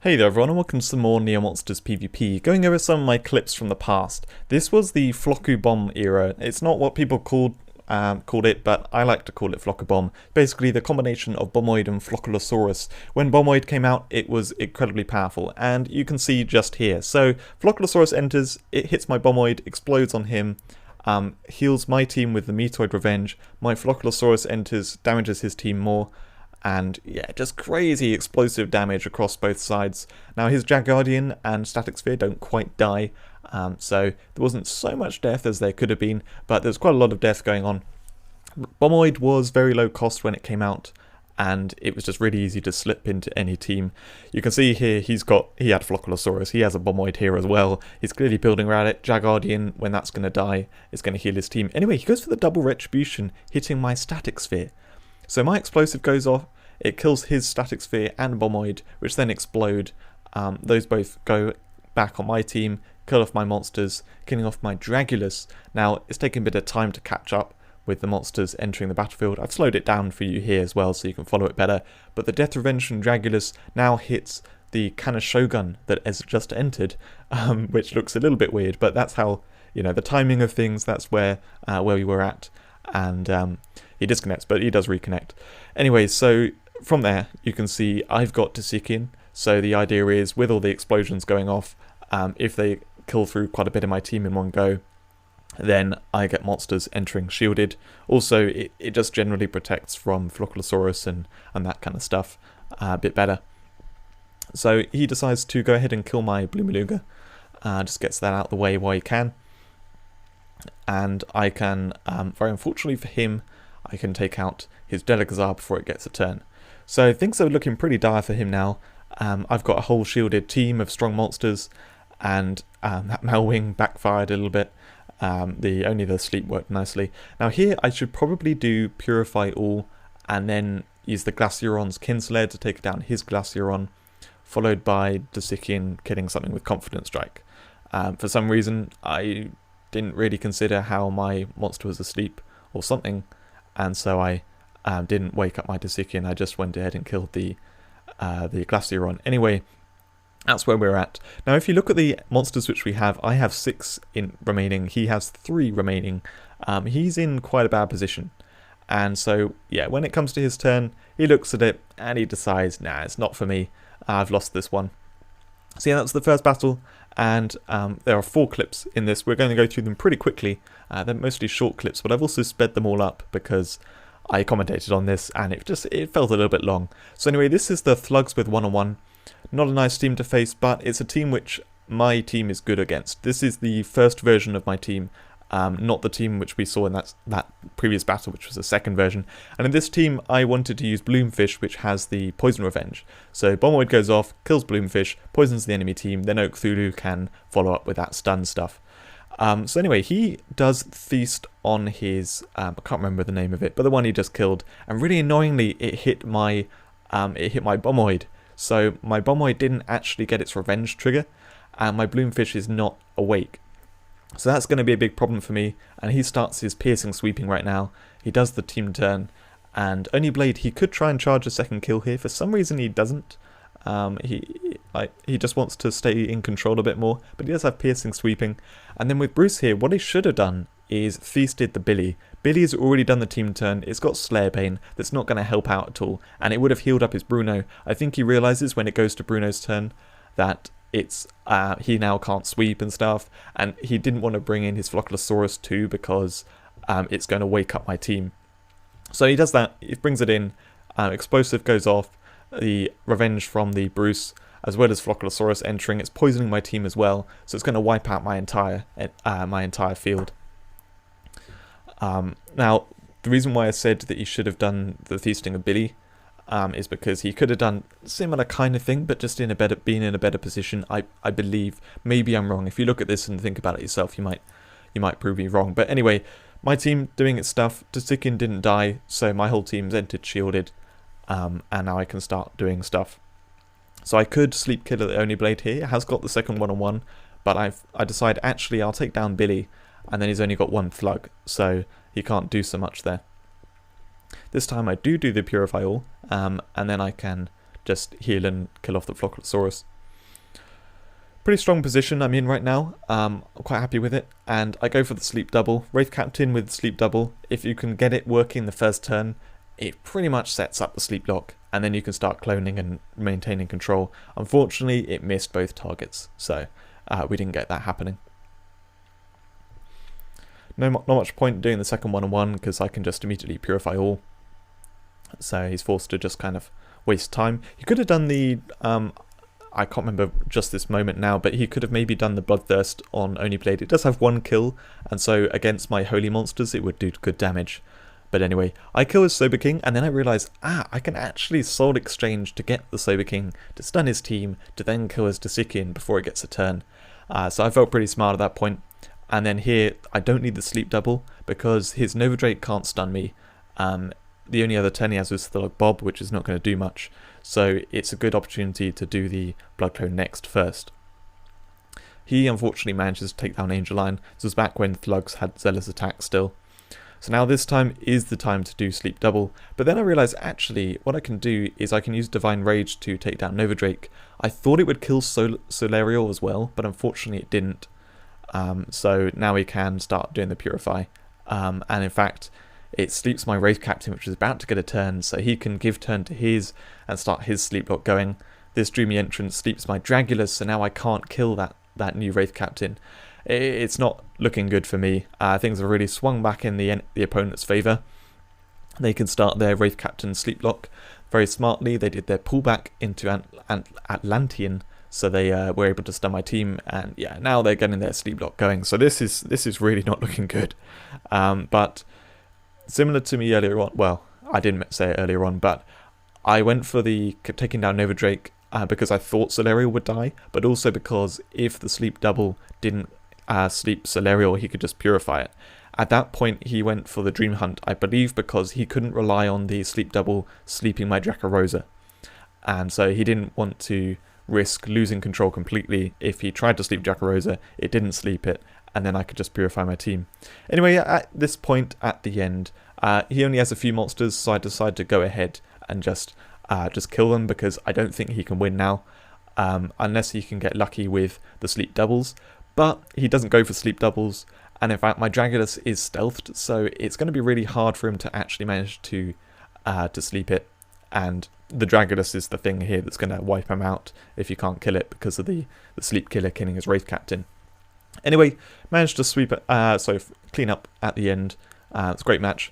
Hey there everyone and welcome to some more Neo Monsters PvP, going over some of my clips from the past. This was the Floccubomb era. It's not what people called it, but I like to call it Floccubomb. Basically the combination of Bomboid and Flocculosaurus. When Bomboid came out, it was incredibly powerful, and you can see just here. So Flocculosaurus enters, it hits my Bomboid, explodes on him, heals my team with the Meteoroid Revenge. My Flocculosaurus enters, damages his team more. And yeah, just crazy explosive damage across both sides. Now his Jaguardian and Static Sphere don't quite die, so there wasn't so much death as there could have been, but there's quite a lot of death going on. Bomboid was very low cost when it came out, and it was just really easy to slip into any team. You can see here he had Flocculosaurus, he has a Bomboid here as well. He's clearly building around it. Jaguardian, when that's going to die, is going to heal his team. Anyway, he goes for the double retribution, hitting my Static Sphere. So my explosive goes off, it kills his Static Sphere and Bomboid, which then explode. Those both go back on my team, kill off my monsters, killing off my Dragulus. Now, it's taking a bit of time to catch up with the monsters entering the battlefield. I've slowed it down for you here as well so you can follow it better. But the Death Revenge from Dragulus now hits the Kana Shogun that has just entered, which looks a little bit weird, but that's how, the timing of things, that's where we were at. And he disconnects, but he does reconnect. Anyway, so from there, you can see I've got Dasikian. So the idea is, with all the explosions going off, if they kill through quite a bit of my team in one go, then I get monsters entering shielded. Also, it just generally protects from Flocculosaurus and that kind of stuff a bit better. So he decides to go ahead and kill my Bloomaluga. Just gets that out of the way while he can. And I can, very unfortunately for him, I can take out his Delegazar before it gets a turn. So things are looking pretty dire for him now. I've got a whole shielded team of strong monsters, and that Melwing backfired a little bit. Only the sleep worked nicely. Now here I should probably do Purify All, and then use the Glacieron's Kinsled to take down his Glacieron, followed by Dasikian killing something with Confident Strike. For some reason I didn't really consider how my monster was asleep or something, and so I didn't wake up my Dasikian. I just went ahead and killed the Glacieron. Anyway, that's where we're at. Now if you look at the monsters which we have, I have 6 remaining, he has 3 remaining. He's in quite a bad position, and so yeah, when it comes to his turn, he looks at it and he decides, nah, it's not for me, I've lost this one. So yeah, that's the first battle, and there are 4 clips in this. We're going to go through them pretty quickly. They're mostly short clips, but I've also sped them all up because I commentated on this and it felt a little bit long. So anyway, this is the Thugs with 1-on-1. Not a nice team to face, but it's a team which my team is good against. This is the first version of my team, not the team which we saw in that previous battle, which was the second version. And in this team, I wanted to use Bloomfish, which has the Poison Revenge. So Bomboid goes off, kills Bloomfish, poisons the enemy team, then Oak Thulu can follow up with that stun stuff. So anyway, he does Feast on his, I can't remember the name of it, but the one he just killed, and really annoyingly it hit my Bomboid. So my Bomboid didn't actually get its revenge trigger, and my Bloomfish is not awake. So that's going to be a big problem for me, and he starts his piercing sweeping right now. He does the team turn, and Only Blade, he could try and charge a second kill here. For some reason he doesn't. He just wants to stay in control a bit more, but he does have piercing sweeping. And then with Bruce here, what he should have done is feasted the Billy. Billy's already done the team turn, it's got Slayer Bane, that's not going to help out at all, and it would have healed up his Bruno. I think he realises when it goes to Bruno's turn that it's he now can't sweep and stuff, and he didn't want to bring in his Flocculosaurus too because it's going to wake up my team. So he does that, he brings it in, Explosive goes off, the Revenge from the Bruce, as well as Flocculosaurus entering. It's poisoning my team as well, so it's going to wipe out my entire field. Now, the reason why I said that he should have done the feasting of Billy is because he could have done similar kind of thing, but just being in a better position. I believe. Maybe I'm wrong. If you look at this and think about it yourself, you might prove me wrong. But anyway, my team doing its stuff. Dasikian didn't die, so my whole team's entered shielded. And now I can start doing stuff. So I could sleep kill the Only Blade here. It has got the second 1-on-1, but I decide actually I'll take down Billy, and then he's only got 1 Thug, so he can't do so much there. This time I do the Purify All, and then I can just heal and kill off the Flocculosaurus. Pretty strong position I'm in right now. I'm quite happy with it, and I go for the sleep double. Wraith Captain with sleep double. If you can get it working the first turn, it pretty much sets up the sleep lock, and then you can start cloning and maintaining control. Unfortunately, it missed both targets, so we didn't get that happening. Not much point doing the second 1-on-1 because I can just immediately purify all. So he's forced to just kind of waste time. He could have done the I can't remember just this moment now, but he could have maybe done the Bloodthirst on Only Blade. It does have 1 kill, and so against my holy monsters it would do good damage. But anyway, I kill his Sober King, and then I realise, I can actually Soul Exchange to get the Sober King, to stun his team, to then kill his Dasikian before it gets a turn. So I felt pretty smart at that point. And then here, I don't need the Sleep Double, because his Nova Drake can't stun me. The only other turn he has is Floccubomb, which is not going to do much. So it's a good opportunity to do the Blood Clone next first. He unfortunately manages to take down Angel Lion. This was back when Thugs had Zealous Attack still. So now this time is the time to do Sleep Double. But then I realised actually what I can do is I can use Divine Rage to take down Nova Drake. I thought it would kill Solarial as well, but unfortunately it didn't. So now we can start doing the Purify. And in fact, it sleeps my Wraith Captain, which is about to get a turn, so he can give turn to his and start his sleep lock going. This Dreamy Entrance sleeps my Dragulus, so now I can't kill that new Wraith Captain. It's not looking good for me. Things have really swung back in the opponent's favour. They can start their Wraith Captain sleep lock very smartly. They did their pullback into Atlantean, so they were able to stun my team, and yeah, now they're getting their sleep lock going. So this is really not looking good. But similar to me earlier on, well, I didn't say it earlier on, but I went for the taking down Nova Drake because I thought Solarial would die, but also because if the sleep double didn't sleep Solarial, he could just purify it. At that point, he went for the Dream Hunt, I believe because he couldn't rely on the sleep double sleeping my Dracarosa. And so he didn't want to risk losing control completely. If he tried to sleep Dracarosa, it didn't sleep it, and then I could just purify my team. Anyway, at this point at the end, he only has a few monsters, so I decide to go ahead and just kill them because I don't think he can win now, unless he can get lucky with the sleep doubles. But he doesn't go for sleep doubles, and in fact my Dragulus is stealthed, so it's going to be really hard for him to actually manage to sleep it. And the Dragulus is the thing here that's going to wipe him out if you can't kill it because of the sleep killer killing his Wraith Captain. Anyway, managed to sweep it, clean up at the end. It's a great match.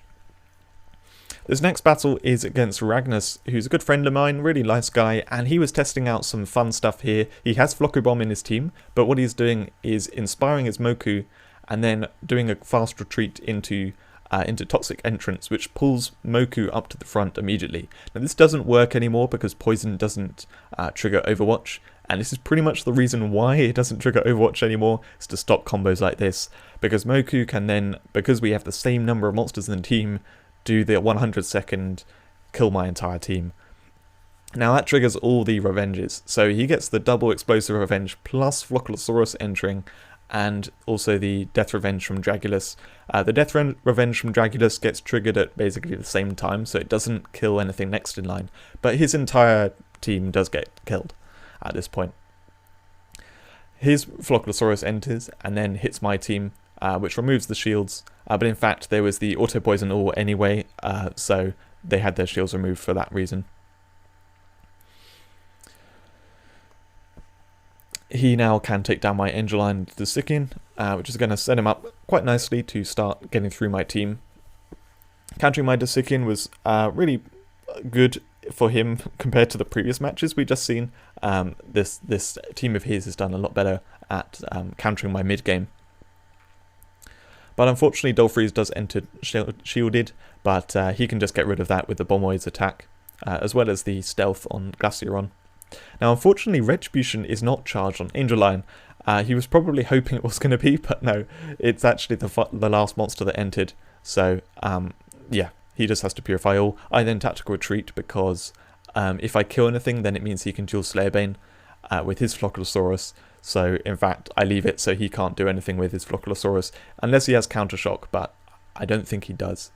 This next battle is against Ragnus, who's a good friend of mine, really nice guy, and he was testing out some fun stuff here. He has Floccubomb in his team, but what he's doing is inspiring his Moku and then doing a fast retreat into Toxic Entrance, which pulls Moku up to the front immediately. Now this doesn't work anymore because Poison doesn't trigger Overwatch, and this is pretty much the reason why it doesn't trigger Overwatch anymore, is to stop combos like this, because Moku can then, because we have the same number of monsters in the team, do the 100-second kill my entire team. Now that triggers all the revenges, so he gets the double explosive revenge plus Flocculosaurus entering, and also the death revenge from Dragulus. The death revenge from Dragulus gets triggered at basically the same time, so it doesn't kill anything next in line, but his entire team does get killed at this point. His Flocculosaurus enters and then hits my team, which removes the shields, but in fact there was the auto poison ore anyway, so they had their shields removed for that reason. He now can take down my Angel Lion Dasikian, which is going to set him up quite nicely to start getting through my team. Countering my Dasikian was really good for him compared to the previous matches we just seen. This team of his has done a lot better at countering my mid game. But unfortunately Dolphreeze does enter shielded, but he can just get rid of that with the Bomboid's attack, as well as the stealth on Glacieron. Now unfortunately Retribution is not charged on Angel Lion. He was probably hoping it was going to be, but no, it's actually the last monster that entered. So yeah, he just has to purify all. I then tactical retreat because if I kill anything then it means he can dual Slayerbane with his Flocculosaurus. So in fact I leave it so he can't do anything with his Flocculosaurus unless he has counter shock, but I don't think he does.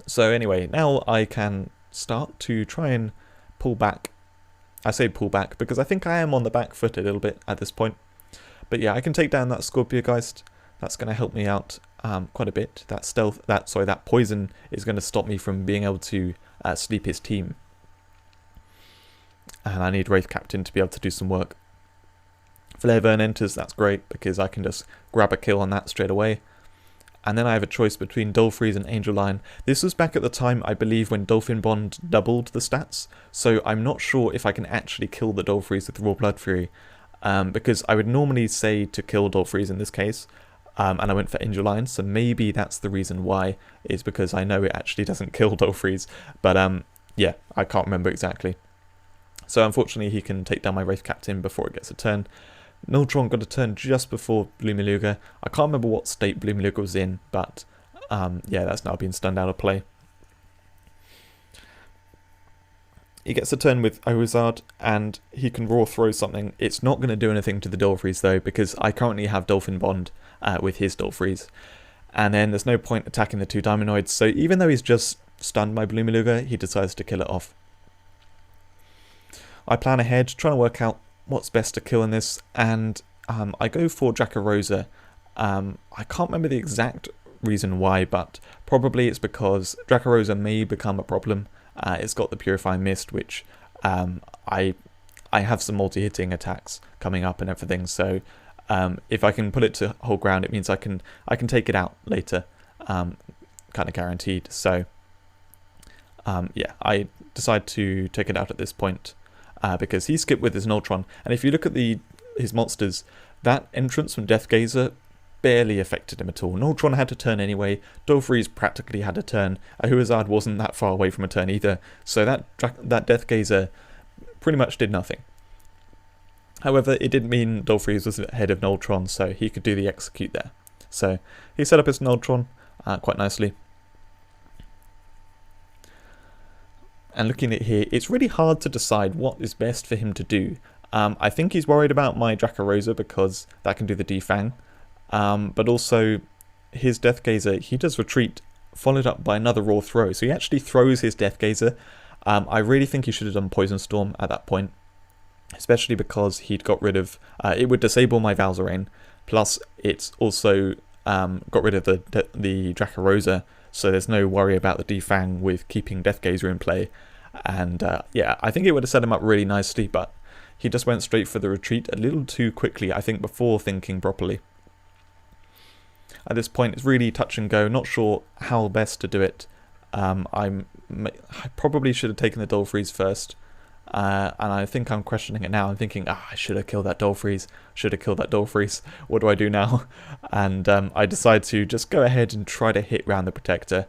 So anyway, now I can start to try and pull back I say pull back because I think I am on the back foot a little bit at this point. But yeah, I can take down that Scorpiogeist. That's going to help me out quite a bit. That poison is going to stop me from being able to sleep his team. And I need Wraith Captain to be able to do some work. Flareburn enters, that's great, because I can just grab a kill on that straight away. And then I have a choice between Dolphreeze and Angel Lion. This was back at the time, I believe, when Dolphin Bond doubled the stats, so I'm not sure if I can actually kill the Dolphreeze with Raw Blood Fury, because I would normally say to kill Dolphreeze in this case, and I went for Angel Lion, so maybe that's the reason why, is because I know it actually doesn't kill Dolphreeze, but yeah, I can't remember exactly. So unfortunately he can take down my Wraith Captain before it gets a turn. Nultron got a turn just before Blue Maluga. I can't remember what state Blue Maluga was in, but yeah, that's now been stunned out of play. He gets a turn with Ozard, and he can raw throw something. It's not going to do anything to the Dolphreeze though, because I currently have Dolphin Bond with his Dolphreeze. And then there's no point attacking the two Diamondoids, so even though he's just stunned my Blue Maluga, he decides to kill it off. I plan ahead, trying to work out what's best to kill in this, and I go for Dracorosa. I can't remember the exact reason why, but probably it's because Dracorosa may become a problem. It's got the Purifying Mist, which I have some multi-hitting attacks coming up and everything, so if I can put it to hold ground, it means I can take it out later, kind of guaranteed. So yeah, I decide to take it out at this point. Because he skipped with his Nultron, and if you look at his monsters, that entrance from Deathgazer barely affected him at all. Nultron had to turn anyway, Dolphreeze practically had a turn, Ahuizard wasn't that far away from a turn either, so that Deathgazer pretty much did nothing. However, it did mean Dolphreeze was ahead of Nultron, so he could do the execute there. So he set up his Nultron quite nicely. And looking at here, it's really hard to decide what is best for him to do. I think he's worried about my Dracorosa because that can do the defang. But also, his Deathgazer, he does retreat, followed up by another raw throw. So he actually throws his Deathgazer. I really think he should have done Poison Storm at that point. Especially because he'd got rid of... it would disable my Valzarane. Plus, it's also got rid of the Dracorosa. So there's no worry about the defang with keeping Deathgazer in play. And yeah, I think it would have set him up really nicely, but he just went straight for the retreat a little too quickly, I think, before thinking properly. At this point, it's really touch and go, not sure how best to do it. I probably should have taken the Dolphreeze first, and I think I'm questioning it now. I'm thinking, I should have killed that Dolphreeze, what do I do now? And I decide to just go ahead and try to hit round the Protector.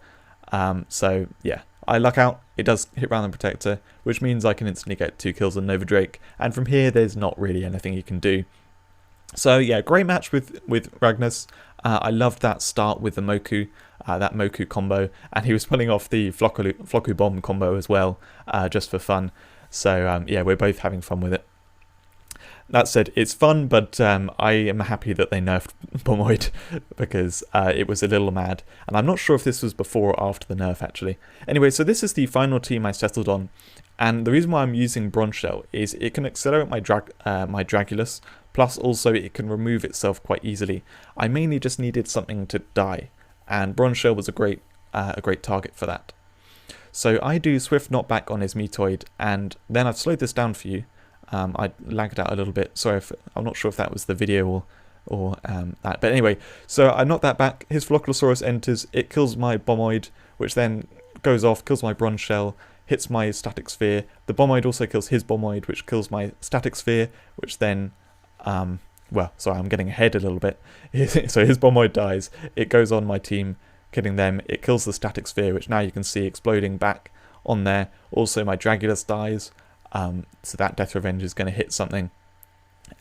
So yeah, I luck out, it does hit round the Protector, which means I can instantly get 2 kills on Nova Drake, and from here there's not really anything you can do. So yeah, great match with Ragnus. I loved that start with the Moku, that Moku combo, and he was pulling off the Floccubomb combo as well, just for fun. So yeah, we're both having fun with it. That said, it's fun, but I am happy that they nerfed Bomboid because it was a little mad. And I'm not sure if this was before or after the nerf, actually. Anyway, so this is the final team I settled on. And the reason why I'm using Bronze Shell is it can accelerate my Dragulus, plus also it can remove itself quite easily. I mainly just needed something to die, and Bronze Shell was a great target for that. So I do Swift Knockback on his Metoid, and then I've slowed this down for you. I lagged out a little bit, sorry, I'm not sure if that was the video or that. But anyway, so I knock that back, his Flocculosaurus enters, it kills my Bomboid, which then goes off, kills my Bronze Shell, hits my Static Sphere. The Bomboid also kills his Bomboid, which kills my Static Sphere, which then, well, sorry, I'm getting ahead a little bit. So his Bomboid dies, it goes on my team, killing them, it kills the Static Sphere, which now you can see exploding back on there. Also my Dragulus dies. So that Death Revenge is going to hit something,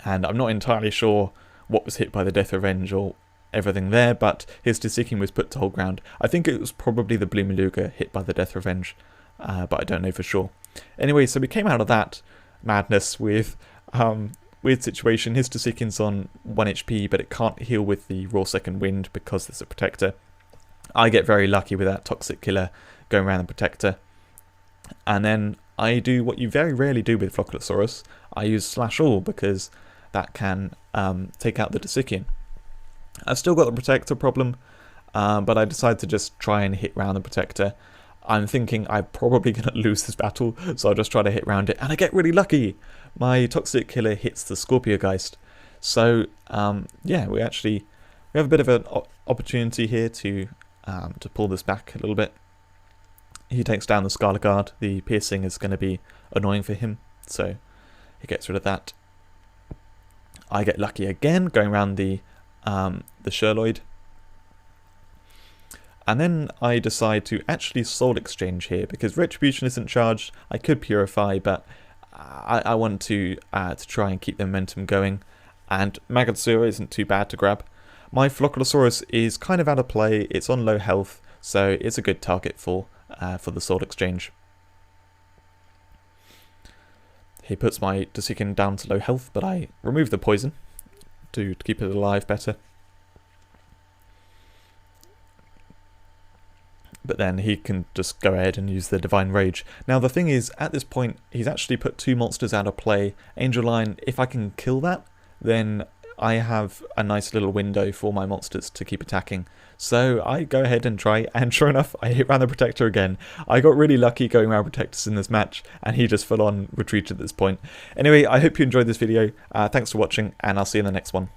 and I'm not entirely sure what was hit by the Death Revenge or everything there, but his Disseeking was put to hold ground. I think it was probably the Blue Maluga hit by the Death Revenge, but I don't know for sure. Anyway, so we came out of that madness with weird situation. His Disseeking's on 1 HP, but it can't heal with the Raw Second Wind because there's a Protector. I get very lucky with that Toxic Killer going around the Protector, and then I do what you very rarely do with Flocculosaurus. I use Slash All because that can take out the Disikian. I've still got the Protector problem, but I decided to just try and hit round the Protector. I'm thinking I'm probably going to lose this battle, so I'll just try to hit round it, and I get really lucky! My Toxic Killer hits the Scorpiogeist. So, yeah, we have a bit of an opportunity here to pull this back a little bit. He takes down the Scarlet Guard. The piercing is going to be annoying for him, so he gets rid of that. I get lucky again, going around the Sherloid. And then I decide to actually Soul Exchange here, because Retribution isn't charged. I could Purify, but I want to try and keep the momentum going. And Maggotsura isn't too bad to grab. My Flocculosaurus is kind of out of play. It's on low health, so it's a good target for the Soul Exchange. He puts my Disikian down to low health, but I remove the poison to keep it alive better. But then he can just go ahead and use the Divine Rage. Now the thing is, at this point, he's actually put 2 monsters out of play. Angel Lion, if I can kill that, then I have a nice little window for my monsters to keep attacking. So I go ahead and try, and sure enough, I hit round the Protector again. I got really lucky going around Protectors in this match, and he just full on retreated at this point. Anyway, I hope you enjoyed this video. Thanks for watching, and I'll see you in the next one.